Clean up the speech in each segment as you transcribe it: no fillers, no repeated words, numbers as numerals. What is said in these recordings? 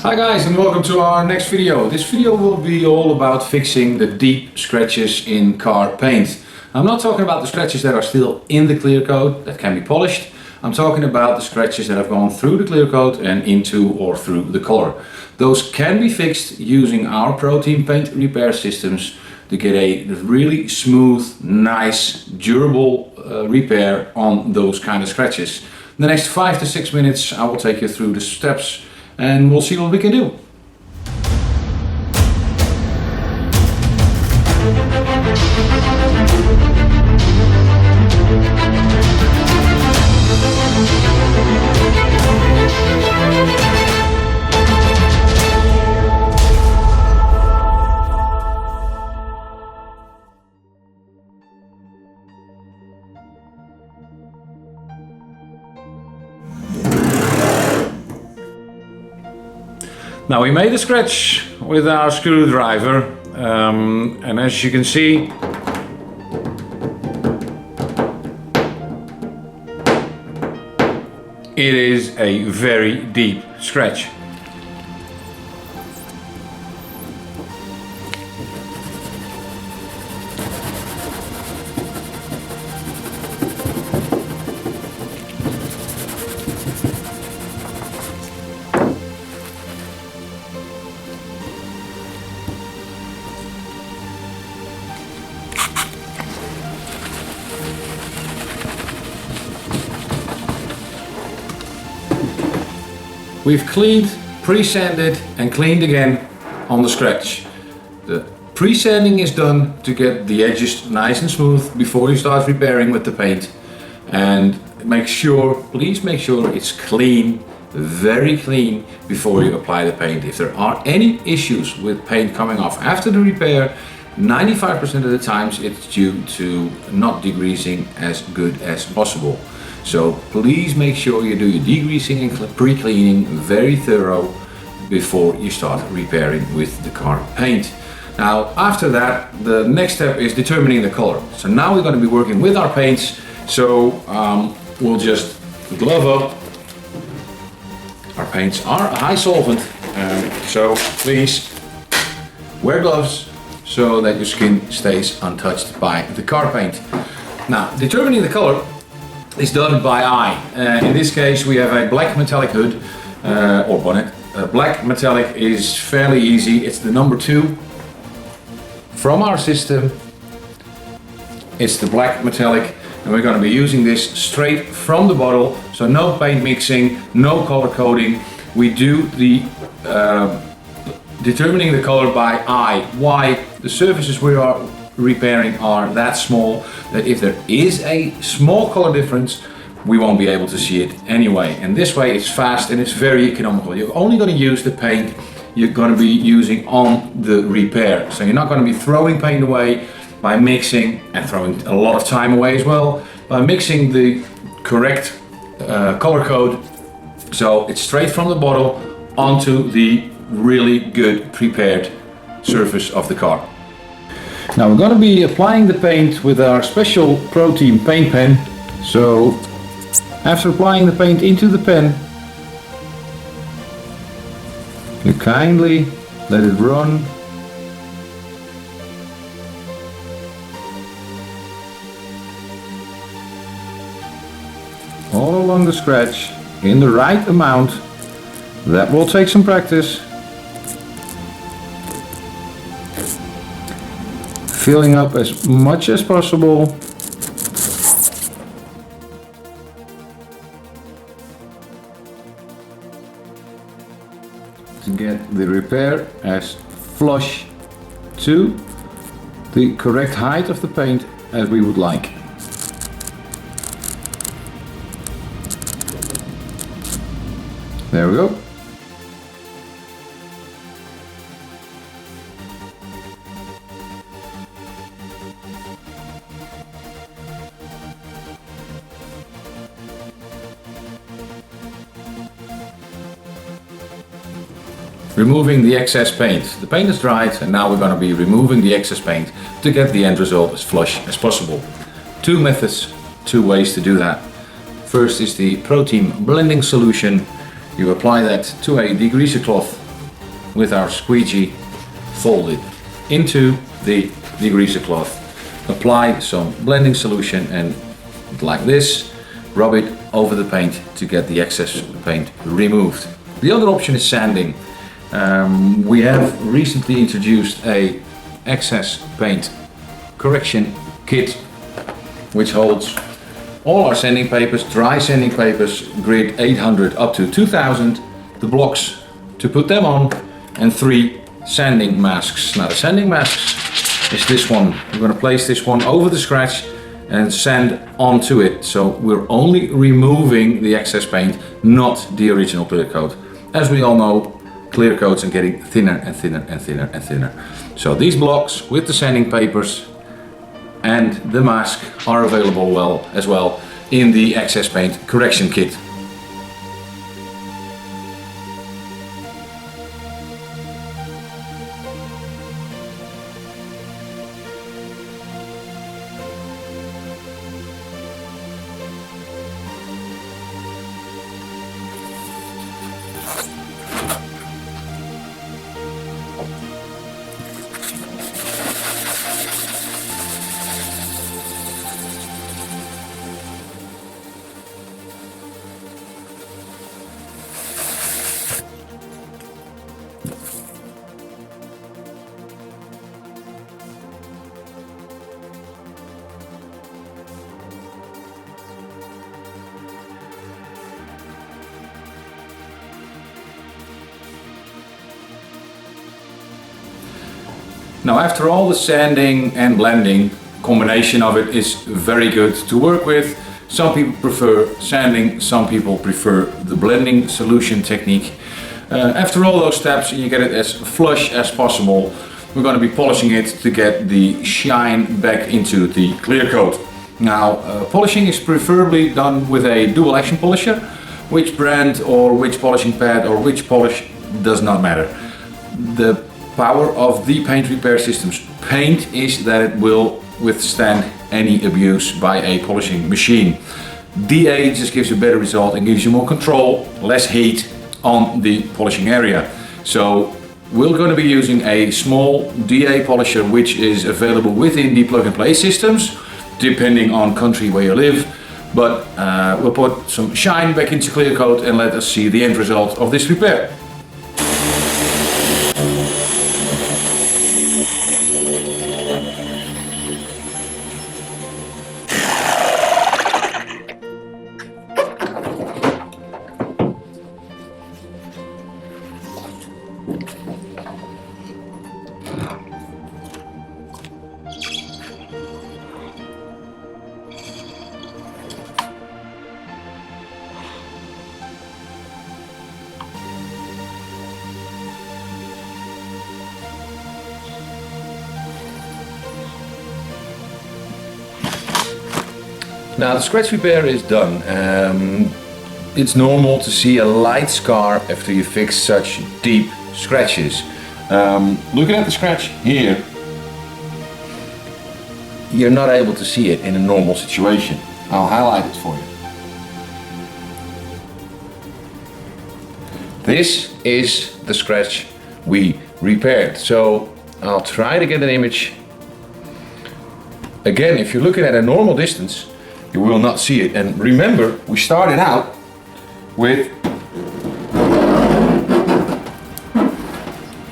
Hi guys, and welcome to our next video. This video will be all about fixing the deep scratches in car paint. I'm not talking about the scratches that are still in the clear coat that can be polished. I'm talking about the scratches that have gone through the clear coat and into or through the color. Those can be fixed using our Proteam paint repair systems to get a really smooth, nice, durable repair on those kind of scratches. In the next 5 to 6 minutes I will take you through the steps and we'll see what we can do. Now we made a scratch with our screwdriver and as you can see it is a very deep scratch. We've cleaned, pre-sanded and cleaned again on the scratch. The pre-sanding is done to get the edges nice and smooth before you start repairing with the paint. And please make sure it's clean, very clean, before you apply the paint. If there are any issues with paint coming off after the repair, 95% of the times it's due to not degreasing as good as possible. So please make sure you do your degreasing and pre-cleaning very thorough before you start repairing with the car paint. Now after that, the next step is determining the color. So now we're going to be working with our paints. So we'll just glove up. Our paints are high solvent, so please wear gloves so that your skin stays untouched by the car paint. Now determining the color is done by eye. In this case we have a black metallic hood or bonnet. Black metallic is fairly easy. It's the number 2 from our system. It's the black metallic and we're going to be using this straight from the bottle. So no paint mixing, no color coding. We do the determining the color by eye. Why? The surfaces we are repairing are that small that if there is a small color difference we won't be able to see it anyway, and this way it's fast and it's very economical. You're only going to use the paint you're going to be using on the repair, so you're not going to be throwing paint away by mixing and throwing a lot of time away as well by mixing the correct color code. So it's straight from the bottle onto the really good prepared surface of the car. Now we're going to be applying the paint with our special Proteam paint pen. So after applying the paint into the pen, you kindly let it run all along the scratch in the right amount. That will take some practice. Filling up as much as possible. To get the repair as flush to the correct height of the paint as we would like. There we go. Removing the excess paint. The paint is dried and now we're going to be removing the excess paint to get the end result as flush as possible. 2 methods, 2 ways to do that. First is the Proteam blending solution. You apply that to a degreaser cloth with our squeegee, fold it into the degreaser cloth, apply some blending solution, and like this, rub it over the paint to get the excess paint removed. The other option is sanding. We have recently introduced a excess paint correction kit which holds all our sanding papers, dry sanding papers, grid 800 up to 2000, the blocks to put them on, and 3 sanding masks. Now the sanding masks is this one. We're going to place this one over the scratch and sand onto it. So we're only removing the excess paint, not the original clear coat. As we all know, clear coats are getting thinner and thinner and thinner and thinner. So these blocks with the sanding papers and the mask are available as well in the excess paint correction kit. Now after all the sanding and blending, combination of it is very good to work with. Some people prefer sanding, some people prefer the blending solution technique. After all those steps, you get it as flush as possible. We're going to be polishing it to get the shine back into the clear coat. Now polishing is preferably done with a dual action polisher. Which brand or which polishing pad or which polish does not matter. The power of the paint repair system's paint is that it will withstand any abuse by a polishing machine. DA just gives you a better result and gives you more control, less heat on the polishing area. So we're going to be using a small DA polisher which is available within the plug and play systems, depending on country where you live. But we'll put some shine back into clear coat and let us see the end result of this repair. Now the scratch repair is done. It's normal to see a light scar after you fix such deep scratches. Looking at the scratch here, you're not able to see it in a normal situation. I'll highlight it for you. This is the scratch we repaired. So I'll try to get an image. Again, if you're looking at a normal distance, you will not see it. And remember, we started out with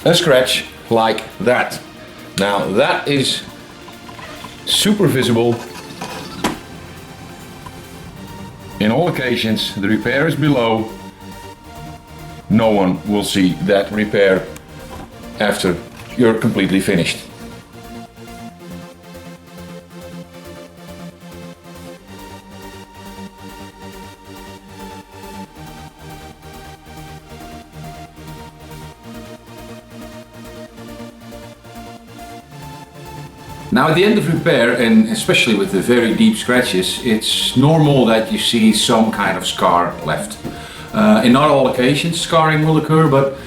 a scratch like that. Now that is super visible. In all occasions, the repair is below. No one will see that repair after you're completely finished. Now at the end of repair, and especially with the very deep scratches, it's normal that you see some kind of scar left. In not all occasions scarring will occur, but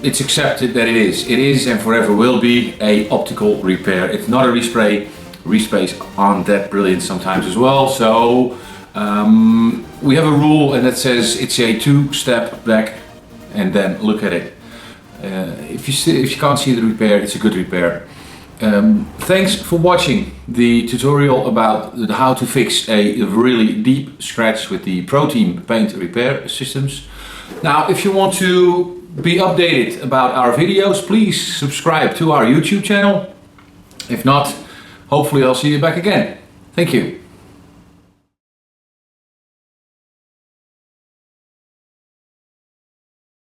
it's accepted that it is and forever will be a optical repair. It's not a respray. Resprays aren't that brilliant sometimes as well, so we have a rule and that says it's a 2-step back and then look at it. If you can't see the repair, it's a good repair. Thanks for watching the tutorial about how to fix a really deep scratch with the Proteam paint repair systems. Now, if you want to be updated about our videos, please subscribe to our YouTube channel. If not, hopefully I'll see you back again. Thank you.